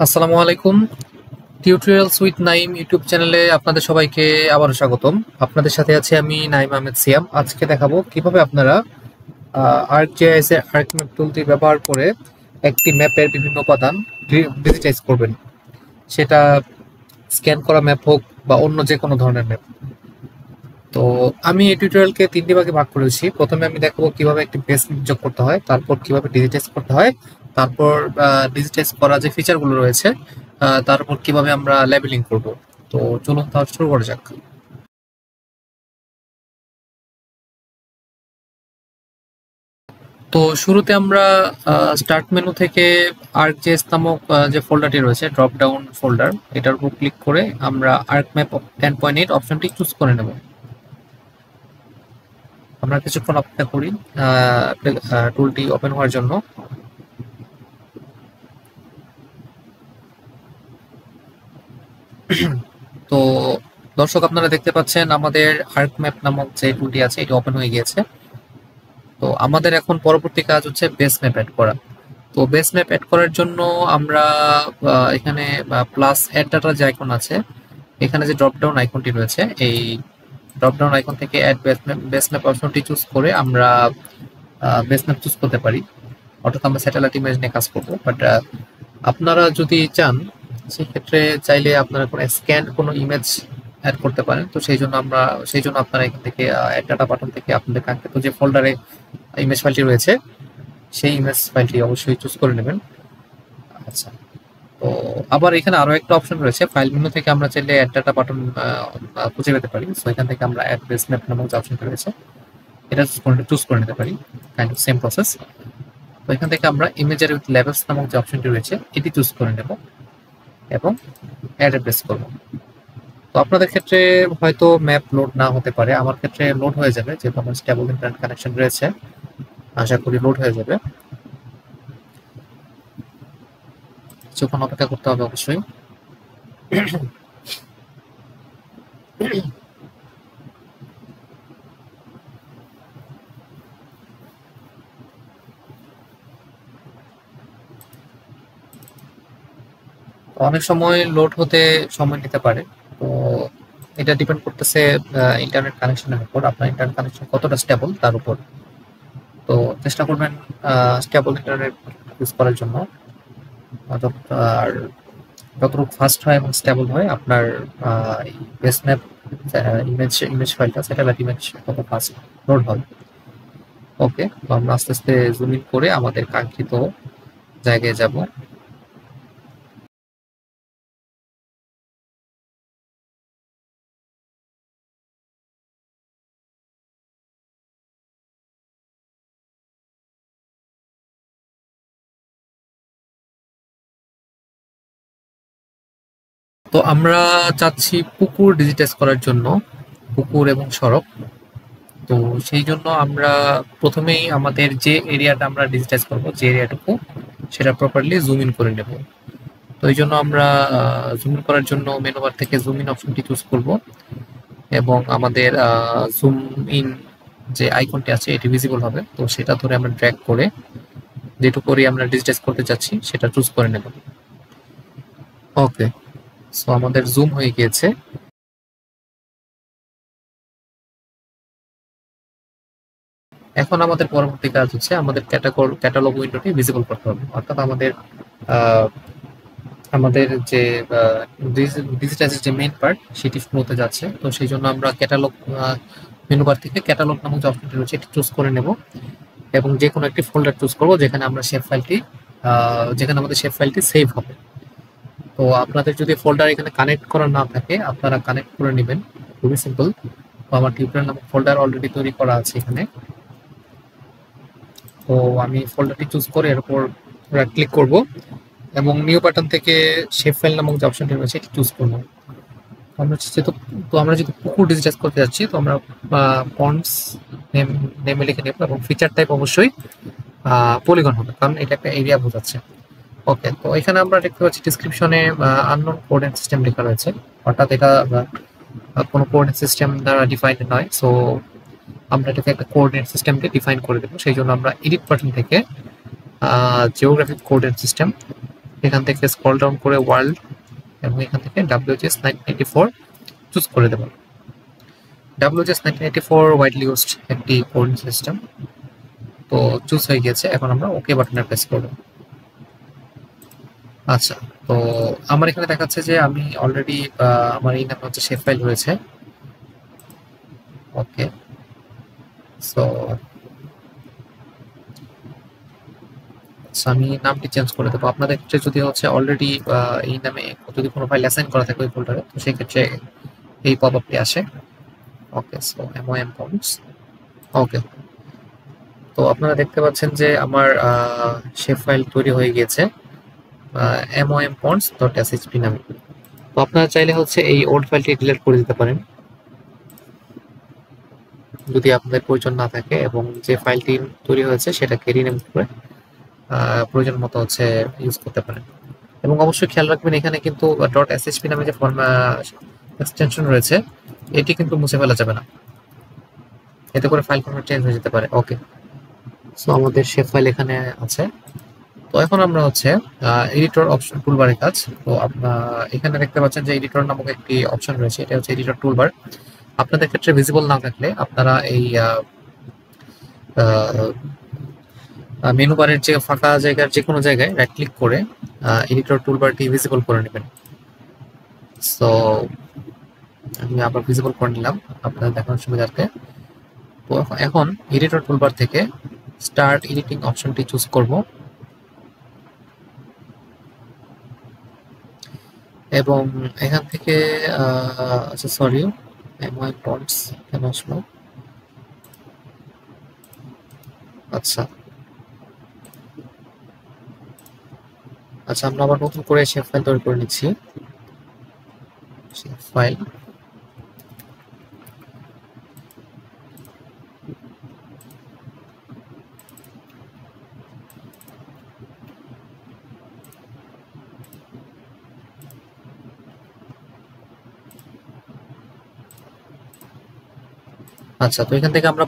আসসালামু আলাইকুম। Tutorials with Naim YouTube চ্যানেলে আপনাদের সবাইকে আবারও স্বাগতম। আপনাদের সাথে আছি আমি নাইম আহমেদ সিয়াম। আজকে দেখাবো কিভাবে আপনারা ArcGIS এর আর্কম্যাপ টুলটি ব্যবহার করে একটি ম্যাপের বিভিন্ন উপাদান ডিজিটাইজ করবেন, সেটা স্ক্যান করা ম্যাপ হোক বা অন্য যে কোনো ধরনের ম্যাপ। তো আমি এই টিউটোরিয়ালকে তিনটি ভাগে ভাগ করেছি। প্রথমে আমি দেখাবো কিভাবে একটি বেস যোগ করতে হয়, তারপর কিভাবে ডিজিটাইজ করতে হয়, তারপর ডিজিটাইজ করা যে ফিচারগুলো রয়েছে, তারপর কিভাবে আমরা লেবেলিং করব। তো চলুন তাহলে শুরু করা যাক। তো শুরুতে আমরা স্টার্ট মেনু থেকে ArcGIS নামক যে ফোল্ডারটি রয়েছে, ড্রপ ডাউন ফোল্ডার, এটার উপর ক্লিক করে আমরা ArcMap 10.8 অপশনটি চুজ করে নেব। আমরা কিছুক্ষণ অপেক্ষা করি টুলটি ওপেন হওয়ার জন্য। তো দর্শক, আপনারা দেখতে পাচ্ছেন আমাদের ArcMap নামক যে টুলটি আছে এটি ওপেন হয়ে গিয়েছে। তো আমাদের এখন পরবর্তী কাজ হচ্ছে বেস ম্যাপ অ্যাড করা। তো বেস ম্যাপ অ্যাড করার জন্য আমরা এখানে প্লাস অ্যাড ডাটা যে আইকন আছে, এখানে যে ড্রপ ডাউন আইকনটি রয়েছে, এই ড্রপ ডাউন আইকন থেকে অ্যাড বেস ম্যাপ অপশনটি চুজ করে আমরা বেস ম্যাপ চুজ করতে পারি। অর্থাৎ আমরা স্যাটেলাইট ইমেজ নিয়ে কাজ করবো, বাট আপনারা যদি চান সেক্ষেত্রে চাইলে আপনারা কোনো স্ক্যান কোনো ইমেজ অ্যাড করতে পারেন। তো সেই জন্য আপনারা এখান থেকে অ্যাড ডাটা বাটন থেকে আপনাদের কাঙ্ক্ষিত যে ফোল্ডারে ইমেজ ফাইলটি রয়েছে সেই ইমেজ ফাইলটি অবশ্যই চুজ করে নেবেন। আচ্ছা, তো আবার এখানে আরো একটা অপশন রয়েছে, ফাইল মেনু থেকে আমরা চাইলে অ্যাড ডাটা বাটন খুঁজে পেতে পারি। সো এখান থেকে আমরা অ্যাড বেস ম্যাপ নামক যে অপশনটা রয়েছে এটা চুজ করে নিতে পারি। Kind of same process. তো এখান থেকে আমরা ইমেজের উইথ লেভেলস নামক যে অপশনটি রয়েছে এটি চুজ করে নেব এবং অ্যাড প্রেস করব। তো আপনাদের ক্ষেত্রে হয়তো ম্যাপ লোড না হতে পারে, আমার ক্ষেত্রে লোড হয়ে যাবে যেহেতু আমার স্টেবল ইন্টারনেট কানেকশন রয়েছে। আশা করি লোড হয়ে যাবে। কিছুক্ষণ অপেক্ষা করতে হবে অবশ্যই। অনেক সময় লোড হতে সময় নিতে পারে। তো এটা ডিপেন্ড করতেছে ইন্টারনেট কানেকশনের উপর, আপনার ইন্টারনেট কানেকশন কতটা স্টেবল তার উপর। তো চেষ্টা করবেন স্টেবল ইন্টারনেট ইউজ করার জন্য। আর যতটুকু ফাস্ট হয় এবং স্টেবল হয় আপনার বেস ম্যাপ ইমেজ ফাইলটা, স্যাটেলাইট ইমেজ তত ফাস্ট লোড হবে। ওকে, তো আমরা আস্তে আস্তে জুম ইন করে আমাদের কাঙ্ক্ষিত জায়গায় যাব। তো আমরা চাচ্ছি পুকুর ডিজিটাইজ করার জন্য, পুকুর এবং সড়ক। তো সেই জন্য আমরা প্রথমেই আমাদের যে এরিয়াটা আমরা ডিজিটাইজ করব, যে এরিয়াটুকু, সেটা প্রপারলি জুম ইন করে নেব। তো এই জন্য আমরা জুম ইন করার জন্য মেনু বার থেকে জুম ইন অপশনটি চুজ করব এবং আমাদের জুম ইন যে আইকনটি আছে এটি ভিজিবল হবে। তো সেটা ধরে আমরা ড্র্যাগ করে যেটুকু এরিয়া আমরা ডিজিটাইজ করতে চাচ্ছি সেটা চুজ করে নেব। ওকে, সো আমাদের জুম হয়ে গিয়েছে। এখন আমাদের পরবর্তী কাজ হচ্ছে আমাদের ক্যাটালগ উইন্ডোটি ভিজিবল করতে হবে। অর্থাৎ আহ, আমাদের যে ডিজিটাইজের যে মেইন পার্ট সেটি শুরু হতে যাচ্ছে। তো সেই জন্য আমরা ক্যাটালগ মেনু বার থেকে ক্যাটালগ নামক যে অপশনটি রয়েছে এটি চুজ করে নেব এবং যে কোনো একটি ফোল্ডার চুজ করব যেখানে আমাদের শেপ ফাইলটি সেভ হবে। তো আপনাদের যদি ফোল্ডার এখানে কানেক্ট করা না থাকে আপনারা কানেক্ট করে নেবেন, খুবই সিম্পল। তো আমার টিউটোরিয়াল নামক ফোল্ডার অলরেডি তৈরি করা আছে এখানে। তো আমি ফোল্ডারটি চুজ করে এর উপর ক্লিক করব এবং নিউ বাটন থেকে শেপ ফাইল নামক যে অপশনটি রয়েছে এটি চুজ করব। আমরা যদি পুকুর ডিজিটাইজ করতে যাচ্ছি তো আমরা পন্ডস নেমে লিখে নেব এবং ফিচার টাইপ অবশ্যই পলিগন হবে, কারণ এটা একটা এরিয়া বোঝাচ্ছে। ওকে, তো এখানে আমরা দেখতে পাচ্ছি ডিসক্রিপশনে আননোন কোঅর্ডিনেট সিস্টেম লেখা রয়েছে, অর্থাৎ এটা কোনো কোঅর্ডিনেট সিস্টেম দ্বারা ডিফাইন্ড নয়। সো আমরা এটাকে একটা কোঅর্ডিনেট সিস্টেমকে ডিফাইন করে দেবো। সেই জন্য আমরা এডিট বাটন থেকে জিওগ্রাফিক কোঅর্ডিনেট সিস্টেম এখান থেকে স্ক্রল ডাউন করে ওয়ার্ল্ড এবং এখান থেকে WGS 1984 চুজ করে দেব। WGS 1984 ওয়াইডলি ইউজড একটি কোডিং সিস্টেম, তো চুজ হয়ে গেছে। এখন আমরা ওকে বাটনে প্রেস করব। আচ্ছা, তো আমার এখানে দেখাচ্ছে যে আমি অলরেডি আমার এই নামে হচ্ছে শেপ ফাইল রয়েছে। ওকে, সো আমি নামটি চেঞ্জ করে দেবো। আপনাদের ক্ষেত্রে যদি হচ্ছে অলরেডি এই নামে যদি কোনো ফাইল অ্যাসাইন করা থাকে ওই ফোল্ডারে, তো সেই ক্ষেত্রে এই পপআপটি আসে। ওকে, সো MOM পয়েন্টস। ওকে, তো আপনারা দেখতে পাচ্ছেন যে আমার শেপ ফাইল তৈরি হয়ে গিয়েছে MOM.ponds.shp নামে। তো আপনারা চাইলে হচ্ছে এই ওল্ড ফাইলটি ডিলিট করে দিতে পারেন যদি আপনাদের প্রয়োজন না থাকে, এবং যে ফাইলটি তৈরি হয়েছে সেটাকে রিনেম করে প্রয়োজন মতো হচ্ছে ইউজ করতে পারেন। এবং অবশ্যই খেয়াল রাখবেন এখানে কিন্তু .shp নামে যে এক্সটেনশন রয়েছে এটি কিন্তু মুছে ফেলা যাবে না, এতে করে ফাইল ফরম্যাট চেঞ্জ হয়ে যেতে পারে। ওকে, সো আমাদের শেপ ফাইল এখানে আছে। তো এখন আমরা হচ্ছে এডিটর অপশন টুলবারের কাজ। তো এখানে দেখতে পাচ্ছেন যে এডিটর নামক একটি অপশন রয়েছে, এটা হচ্ছে এডিটর টুলবার। আপনাদের ক্ষেত্রে ভিজিবল না থাকলে আপনারা এই মেনু বারের যে ফাঁকা জায়গার যে কোনো জায়গায় রাইট ক্লিক করে এডিটর টুলবারটি ভিজিবল করে নেবেন। সো আমি আবার ভিজিবল করে নিলাম আপনাদের দেখানোর সুবিধার্থে। তো এখন এডিটর টুলবার থেকে স্টার্ট এডিটিং অপশনটি চুজ করব, এবং এখান থেকে আচ্ছা সরি MOM পয়েন্টস কেন আসলো? আচ্ছা আচ্ছা, আমরা আবার নতুন করে শেপ ফাইল তৈরি করে নিচ্ছি। শেপ ফাইল, আচ্ছা, তো এখান থেকে আমরা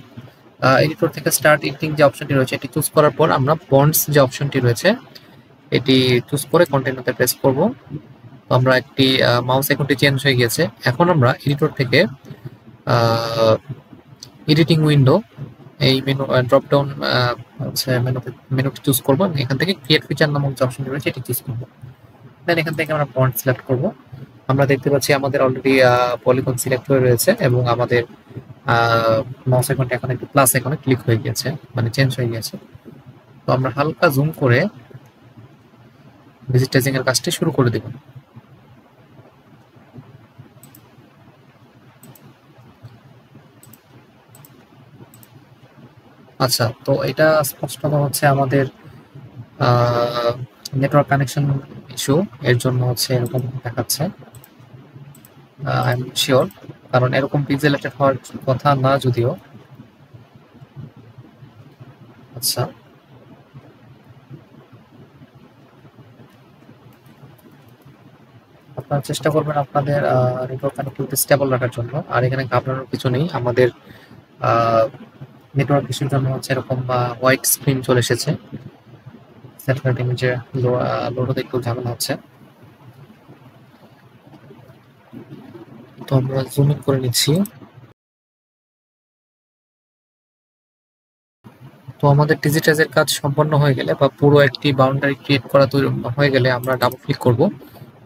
এডিটর থেকে স্টার্ট এডিটিং যে অপশনটি রয়েছে এটি চুজ করার পর আমরা বন্ডস যে অপশনটি রয়েছে এটি চুজ করে কন্টিনিউতে প্রেস করব। তো আমরা একটি মাউস আইকনটি চেঞ্জ হয়ে গেছে। এখন আমরা এডিটর থেকে এডিটিং উইন্ডো এই মেনু ড্রপ ডাউন হচ্ছে মেনুটি চুজ করব, এবং এখান থেকে ক্রিয়েট ফিচার নামক যে অপশনটি রয়েছে এটি চুজ করব। দেন এখান থেকে আমরা ফন্ট সিলেক্ট করব। আমরা দেখতে পাচ্ছি আমাদের অলরেডি পলিগন সিলেক্ট হয়ে রয়েছে, এবং আমাদের মাউস আইকনটা এখন একটু প্লাস আইকনে ক্লিক হয়ে গেছে, মানে চেঞ্জ হয়ে গেছে। তো আমরা হালকা জুম করে ভিজিটাইজিং এর কাজটি শুরু করে দেব। আচ্ছা, তো এটা স্পষ্টত হচ্ছে আমাদের নেটওয়ার্ক কানেকশন ইস্যু, এর জন্য হচ্ছে এরকম দেখাচ্ছে। আই এম শিওর, কারণ এরকম পিক্সেলেটেড হওয়ার কথা না যদিও। আচ্ছা, আপনারা চেষ্টা করবেন আপনাদের নেটওয়ার্ক কানেক্টিভিটি স্টেবল রাখার জন্য। আর এখানে ঘাবড়ানোর কিছু নেই, আমাদের নেটওয়ার্ক ইস্যুর জন্য হচ্ছে এরকম হোয়াইট স্ক্রিন চলে এসেছে। স্যাটেলাইট ইমেজে লোড হতে একটু ঝামেলা হচ্ছে। তো আমরা জুম ইন করে নিচ্ছি। তো আমাদের ডিজিটাইজের কাজ সম্পন্ন হয়ে গেলে বা পুরো একটি বাউন্ডারি ক্রিয়েট করা তৈরি হয়ে গেলে আমরা ডাবল ক্লিক করব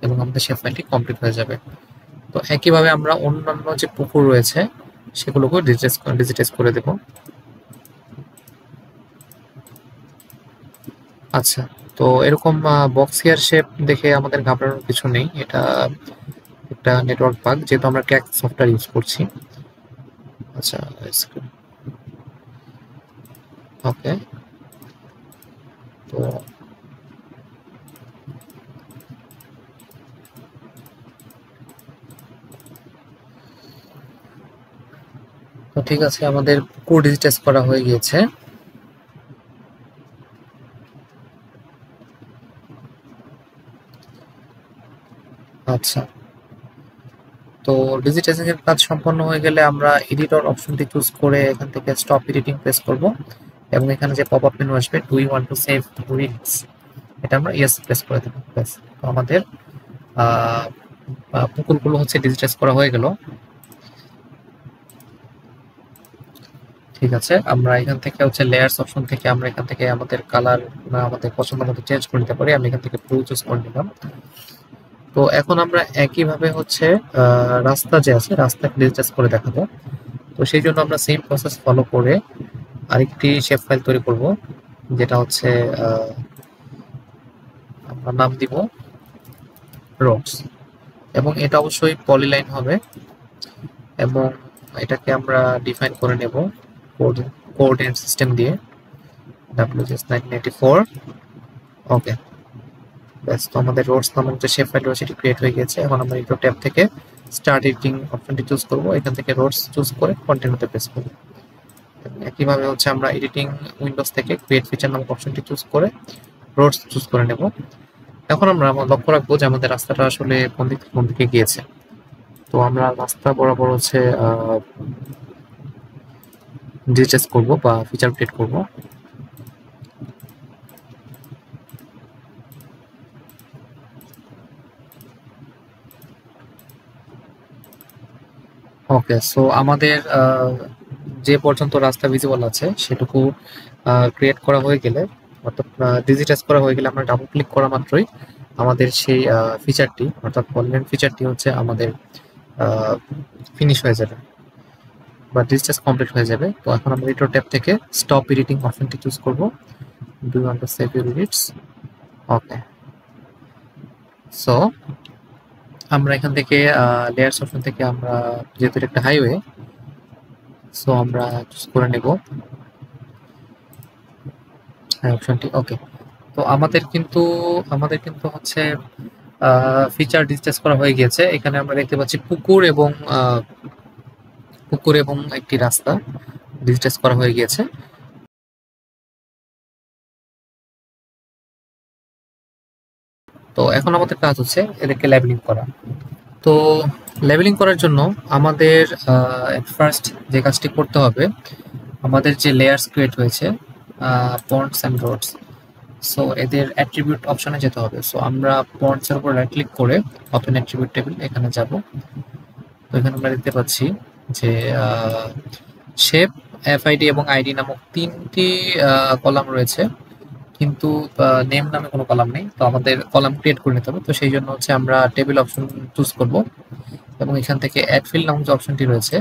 এবং আমাদের শেপ ফাইলটি কমপ্লিট হয়ে যাবে। তো একইভাবে আমরা অন্যান্য যে পুকুর রয়েছে সেগুলোকেও ডিজিটাইজ করে দেব। আচ্ছা, তো এরকম বক্স হেয়ার শেপ দেখে আমাদের ঘাবড়ানোর কিছু নেই, এটা একটা নেটওয়ার্ক বাগ, যেহেতু আমরা ক্র্যাক সফটওয়্যার ইউজ করছি। আচ্ছা, ওকে, তো ঠিক আছে, আমাদের কোড ডিজিটাইজ করা হয়ে গিয়েছে। আচ্ছা, তো ডিজিটাইজিং এর কাজ সম্পন্ন হয়ে গেলে আমরা এডিটর অপশনটি চুজ করে এখান থেকে স্টপ এডিটিং প্রেস করব, এবং এখানে যে পপআপ মেনু আসবে do you want to save reads, এটা আমরা ইয়েস প্রেস করে দেবো। ব্যাস, তো আমাদের পুকুরগুলো হচ্ছে ডিজিটাইজ করা হয়ে গেল। ঠিক আছে, আমরা এখান থেকে হচ্ছে লেয়ার্স অপশন থেকে আমরা এখান থেকে আমাদের কালার আমাদের পছন্দ মতো চেঞ্জ করে নিতে পারি। আমি এখান থেকে ব্লু চুজ করে নিলাম। তো এখন আমরা একইভাবে হচ্ছে রাস্তা যে আছে রাস্তা ডিজিটাইজ করে দেখাবো। তো সেই জন্য আমরা সেম প্রসেস ফলো করে আরেকটি শেপ ফাইল তৈরি করব, যেটা হচ্ছে আমরা নাম দিব রোডস, এবং এটা অবশ্যই পলিলাইন হবে, এবং এটাকে আমরা ডিফাইন করে নেব কোঅর্ডিনেট সিস্টেম দিয়ে WGS 1984। ওকে, ব্যাস, তো আমাদের রোডস নামক যে শেপ ফাইল রয়েছে এটি ক্রিয়েট হয়ে গেছে। এখন আমরা এডিটর ট্যাব থেকে স্টার্ট এডিটিং অপশনটি চুজ করব, এখান থেকে রোডস চুজ করে কন্টিনিউতে প্রেস করব। একইভাবে হচ্ছে আমরা এডিটিং উইন্ডোজ থেকে ক্রিয়েট ফিচার নামক অপশনটি চুজ করে রোডস চুজ করে নেব। এখন আমরা লক্ষ্য রাখবো যে আমাদের রাস্তাটা আসলে কোন দিকে গিয়েছে। তো আমরা রাস্তা বরাবর হচ্ছে ডিজিটাইজ করব বা ফিচার আপডেট করব। ওকে, সো আমাদের যে পর্যন্ত রাস্তা ভিজিবল আছে সেটুকু ক্রিয়েট করা হয়ে গেলে, অর্থাৎ ডিজিটাইজ করা হয়ে গেলে আমরা ডাবল ক্লিক করা মাত্রই আমাদের সেই ফিচারটি অর্থাৎ পলিগন ফিচারটি হচ্ছে আমাদের ফিনিশ হয়ে যাবে বা ডিজিটাইজ কমপ্লিট হয়ে যাবে। তো এখন আমরা এডিটর ট্যাব থেকে স্টপ এডিটিং অপশনটি চুজ করব। Do you want to save your edits? Okay, so আমরা এখান থেকে লেয়ার্স অপশন থেকে আমরা যেহেতু এটা একটা হাইওয়ে, সো আমরা চুজ করে নেব অপশনটি। ওকে, তো আমাদের কিন্তু হচ্ছে ফিচার ডিজিটাইজ করা হয়ে গিয়েছে। এখানে আমরা দেখতে পাচ্ছি পুকুর এবং একটি রাস্তা ডিজিটাইজ করা হয়ে গিয়েছে। তো এখন আমাদের কাজ হচ্ছে এদেরকে লেবেলিং করা। তো লেবেলিং করার জন্য আমাদের ফার্স্ট যে কাজটি করতে হবে, আমাদের যে লেয়ার্স ক্রিয়েট হয়েছে পন্ডস অ্যান্ড রোডস, সো এদের অ্যাট্রিবিউট অপশনে যেতে হবে। সো আমরা পন্ডস এর উপর রাইট ক্লিক করে ওপেন অ্যাট্রিবিউট টেবিল এখানে যাব। তো এখানে আমরা দেখতে পাচ্ছি যে শেপ, এফআইডি এবং আইডি নামক তিনটি কলাম রয়েছে, কিন্তু নেম নামে কোনো কলাম নেই। তো আমাদের কলাম ক্রিয়েট করে নিতে হবে। তো সেই জন্য হচ্ছে আমরা টেবিল অপশন চুজ করব, এবং এখান থেকে অ্যাড ফিল্ড নামক যে অপশনটি রয়েছে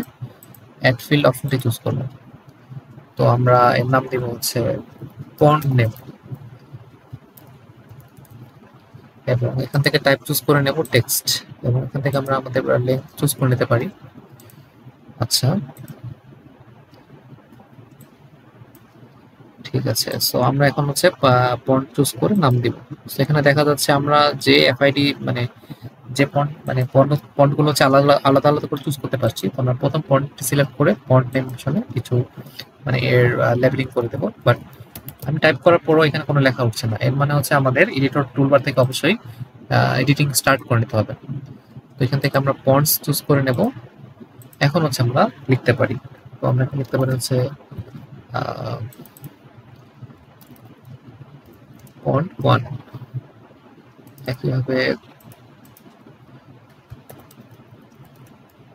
অ্যাড ফিল্ড অপশনটি চুজ করব। তো আমরা এর নাম দেব হচ্ছে পন্ড নেম, এবং এখান থেকে টাইপ চুজ করে নেব টেক্সট, এবং এখান থেকে আমরা আমাদের লেন্থ চুজ করে নিতে পারি। আচ্ছা, ঠিক আছে, সো আমরা এখন হচ্ছে পন্ড চুজ করে নাম দিব। তো এখানে দেখা যাচ্ছে আমরা যে এফআইডি মানে যে পন্ড গুলো হচ্ছে আলাদা আলাদা আলাদা করে চুজ করতে পারছি। তো আমরা প্রথম পন্ডটি সিলেক্ট করে পন্ড নেম অপশনে কিছু এর লেবেলিং করে দেবো। বাট আমি টাইপ করার পরও এখানে কোনো লেখা উঠছে না, এর মানে হচ্ছে আমাদের এডিটর টুলবার থেকে অবশ্যই এডিটিং স্টার্ট করে নিতে হবে। তো এখান থেকে আমরা পন্ডস চুজ করে নেব। এখন হচ্ছে আমরা লিখতে পারি। তো আমরা এখন লিখতে পারি হচ্ছে পন্ড 1, একইভাবে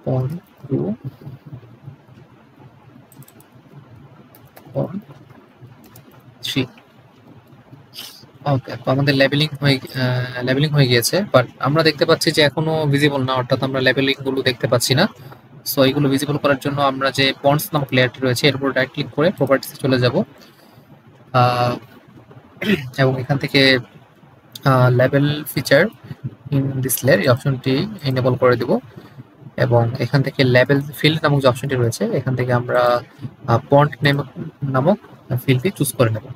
পন্ড 2, পন্ড 3। ওকে, তো আমাদের লেবেলিং হয়ে গিয়েছে, বাট আমরা দেখতে পাচ্ছি যে এখনো ভিজিবল না, অর্থাৎ আমরা লেবেলিং গুলো দেখতে পাচ্ছি না। সো এইগুলো ভিজিবল করার জন্য আমরা যে পন্ডস নামক লেয়ারটি রয়েছে এর উপর রাইট ক্লিক করে প্রপার্টিসে চলে যাব, এবং এখান থেকে label feature in this layer এই অপশনটি এনেবল করে দেব, এবং এখান থেকে লেবেল ফিল্ড নামক যে অপশনটি রয়েছে এখান থেকে আমরা পন্ড নেম নামক ফিল্ডটি চুজ করে নেব,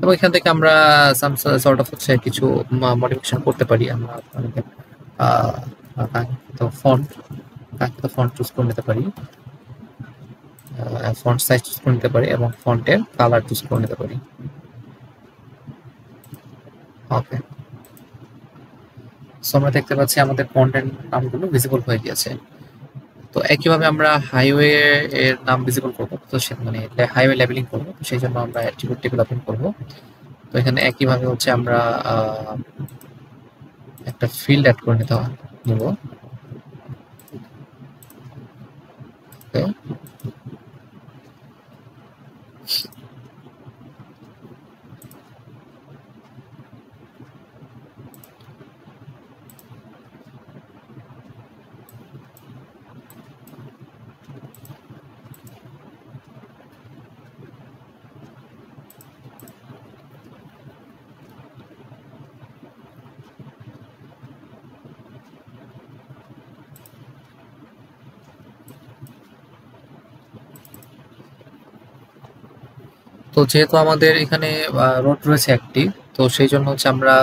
এবং এখান থেকে আমরা সাম সর্ট অফ হচ্ছে কিছু মডিফিকেশন করতে পারি। আমরা ফন্ট চুজ করে নিতে পারি, ফন্ট সাইজ চুজ করে নিতে পারি, এবং ফন্টের কালার চুজ করে নিতে পারি। ওকে, সো আমরা দেখতে পাচ্ছি আমাদের কন্টেন্ট নামগুলো ভিজিবল হয়ে গিয়েছে। তো একইভাবে আমরা হাইওয়ে এর নাম ভিজিবল করবো, তো হাইওয়ে লেবেলিং করবো। তো সেই জন্য আমরা অ্যাট্রিবিউট টেবিল ওপেন করবো। তো এখানে একইভাবে হচ্ছে আমরা একটা ফিল্ড অ্যাড করে নিব। ওকে, তো যেহেতু আমাদের এখানে রোড রয়েছে একটি, তো সেই জন্য হচ্ছে আমরা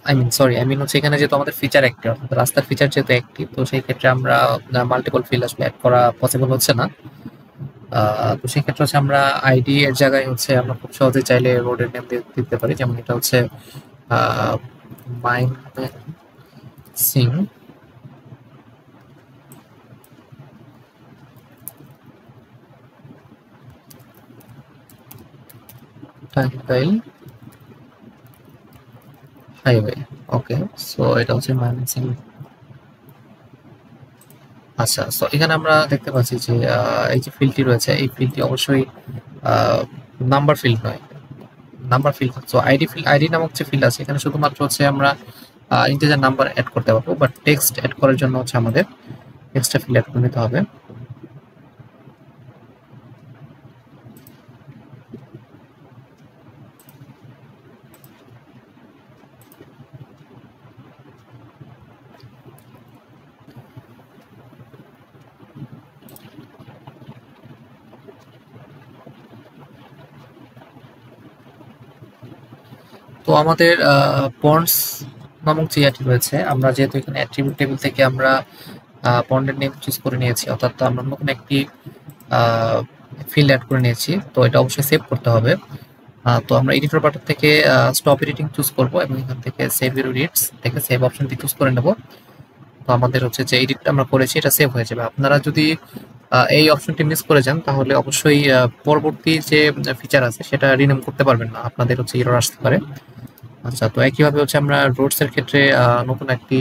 আই মিন হচ্ছে এখানে যেহেতু আমাদের ফিচার একটি, অর্থাৎ রাস্তার ফিচার যেহেতু একটি, তো সেই ক্ষেত্রে আমরা মাল্টিপল ফিল্ড আসলে অ্যাড করা পসিবল হচ্ছে না। তো সেই ক্ষেত্রে হচ্ছে আমরা আইডি এর জায়গায় হচ্ছে আমরা খুব সহজে চাইলে রোডের নেম দিতে পারি, যেমন এটা হচ্ছে মাইম সিং টাঙ্গাইল হাইওয়ে। ওকে, সো এটা হচ্ছে মাইম সিং। আচ্ছা, সো এখানে আমরা দেখতে পাচ্ছি যে এই যে ফিল্ডটি রয়েছে, এই ফিল্ডটি অবশ্যই নাম্বার ফিল্ড নয়, নাম্বার ফিল্ড। সো আইডি নামক যে ফিল্ড আছে, এখানে শুধুমাত্র হচ্ছে আমরা ইন্টিজার নাম্বার অ্যাড করতে পারবো, বাট টেক্সট অ্যাড করার জন্য হচ্ছে আমাদের এক্সট্রা ফিল্ড অ্যাড করে নিতে হবে। তো আমাদের পন্ডস নামক যে ইয়াটি রয়েছে, আমরা যেহেতু এখানে অ্যাট্রিবিউট টেবিল থেকে আমরা পন্ডের নেম চুজ করে নিয়েছি, অর্থাৎ আমরা নতুন একটি ফিল্ড অ্যাড করে নিয়েছি, তো এটা অবশ্যই সেভ করতে হবে। তো আমরা এডিটর বাটন থেকে স্টপ এডিটিং চুজ করব এবং এখান থেকে সেভ ইউর এডিটস থেকে সেভ অপশনটি চুজ করে নেব। তো আমাদের হচ্ছে যে এডিটটা আমরা করেছি এটা সেভ হয়ে যাবে। আপনারা যদি এই অপশনটি মিস করে যান, তাহলে অবশ্যই পরবর্তী যে ফিচার আছে সেটা রিনেম করতে পারবেন না, আপনাদের হচ্ছে এরর আসতে পারে। আচ্ছা, তো একইভাবে হচ্ছে আমরা রোডস এর ক্ষেত্রে নতুন একটি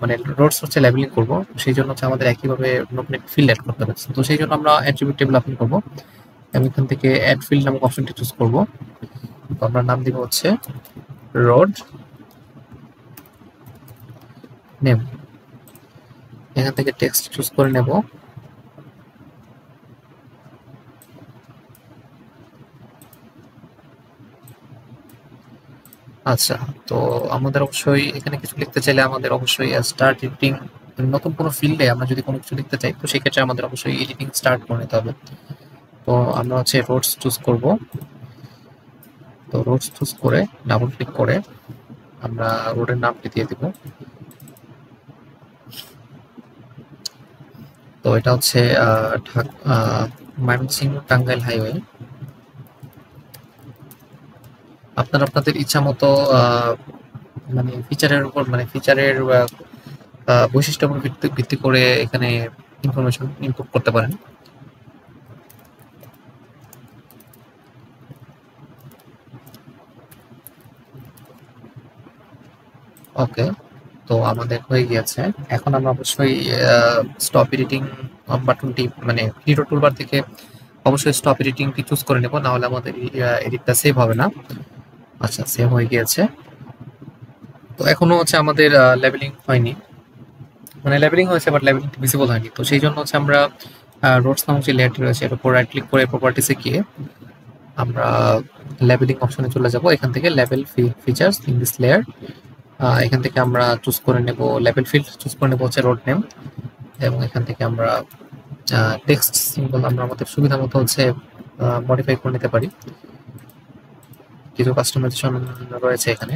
মানে রোডস হচ্ছে লেবেলিং করব, সেই জন্য হচ্ছে আমাদের একইভাবে নতুন একটি ফিল্ড অ্যাড করতে হবে। তো সেই জন্য আমরা অ্যাট্রিবিউট টেবিল ওপেন করব এবং এখান থেকে অ্যাড ফিল্ড নামক অপশনটি চুজ করব। তো আমরা নাম দিব হচ্ছে রোড নেম। এখান থেকে টেক্সট চুজ করে নেব। আচ্ছা, তো আমাদের অবশ্যই এখানে কিছু লিখতে চাইলে আমাদের অবশ্যই স্টার্ট এডিটিং, নতুন কোনো ফিল্ডে আমরা যদি কোনো কিছু লিখতে চাই, তো সেক্ষেত্রে আমাদের অবশ্যই এডিটিং স্টার্ট করে নিতে হবে। তো আমরা হচ্ছে রোডস চুজ করব। তো রোডস চুজ করে ডাবল ক্লিক করে আমরা রোডের নামটি দিয়ে দিব। তো এটা হচ্ছে ময়মনসিংহ টাঙ্গাইল হাইওয়ে। আপনারা আপনাদের ইচ্ছা মতো মানে ফিচারের উপর, মানে ফিচারের বৈশিষ্ট্যের উপর ভিত্তি করে এখানে ইনফরমেশন ইনপুট করতে পারেন। ওকে, তো আমাদের হয়ে গিয়েছে। এখন আমরা অবশ্যই স্টপ এডিটিং বাটনটি, মানে এডিটর টুলবার থেকে অবশ্যই স্টপ এডিটিংটি চুজ করে নেব, না হলে আমাদের এডিটটা সেভ হবে না। আচ্ছা, সেভ হয়ে গিয়েছে। তো এখনো হচ্ছে আমাদের লেবেলিং হয়নি, মানে লেবেলিং হয়েছে বাট লেবেলিং ভিজিবল হয়নি। তো সেই জন্য হচ্ছে আমরা রোডস নামক যে লেয়ারটি রয়েছে এর উপর রাইট ক্লিক করে প্রপার্টিসে গিয়ে আমরা লেবেলিং অপশনে চলে যাব। এখান থেকে label features in this layer, এখান থেকে আমরা চুজ করে নেব লেবেল ফিল্ড, চুজ করে নেব হচ্ছে রোড নেম, এবং এখান থেকে আমরা টেক্সট সিম্বল আমরা আমাদের সুবিধা মতো হচ্ছে মডিফাই করে নিতে পারি। কিছু কাস্টমাইজেশন রয়েছে এখানে।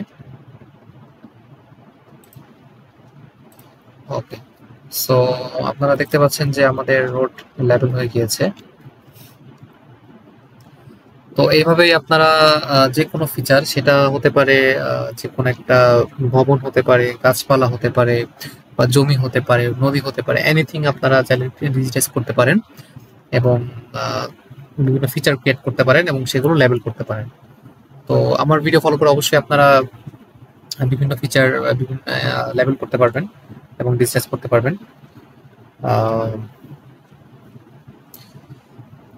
ওকে, সো আপনারা দেখতে পাচ্ছেন যে আমাদের রোড লেবেল হয়ে গিয়েছে। তো এইভাবেই আপনারা যে কোনো ফিচার, সেটা হতে পারে যে কোনো একটা ভবন হতে পারে, গাছপালা হতে পারে, বা জমি হতে পারে, নদী হতে পারে, এনিথিং আপনারা চাইলে ডিজিটাইজ করতে পারেন এবং বিভিন্ন ফিচার ক্রিয়েট করতে পারেন এবং সেগুলো লেবেল করতে পারেন। তো আমার ভিডিও ফলো করে অবশ্যই আপনারা বিভিন্ন ফিচার বিভিন্ন লেভেল করতে পারবেন এবং ডিসকাস করতে পারবেন। আহ,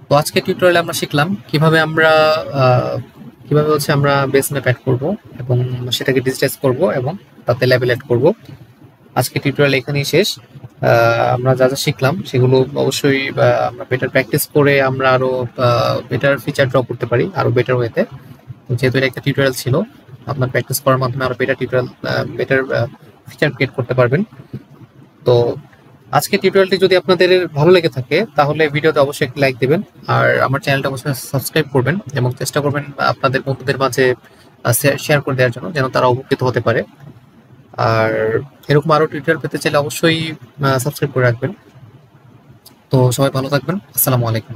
তো আজকে টিউটোরিয়ালে আমরা শিখলাম কিভাবে হচ্ছে আমরা বেস ম্যাপ অ্যাড করব এবং সেটাকে ডিসকাস করব এবং তাতে লেভেল অ্যাড করব। আজকে টিউটোরিয়াল এখানেই শেষ। আমরা যা যা শিখলাম সেগুলো অবশ্যই আমরা বেটার প্র্যাকটিস করে আমরা আরো বেটার ফিচার ড্র করতে পারি আরো বেটার ওয়েতে। যেহেতু এটা একটা টিউটোরিয়াল ছিল, আপনার প্র্যাকটিস করার মাধ্যমে আরো বেটার ফিচার ক্রিয়েট করতে পারবেন। তো আজকে টিউটোরিয়ালটি যদি আপনাদের ভালো লেগে থাকে তাহলে ভিডিওতে অবশ্যই একটি লাইক দিবেন, আর আমার চ্যানেলটা অবশ্যই সাবস্ক্রাইব করবেন এবং চেষ্টা করবেন আপনাদের বন্ধুদের মাঝে শেয়ার করে দেওয়ার জন্য, যেন তারা উপকৃত হতে পারে। আর এরকম আরো টিউটোরিয়াল পেতে চাইলে অবশ্যই সাবস্ক্রাইব করে রাখবেন। তো সবাই ভালো থাকবেন। আসসালামু আলাইকুম।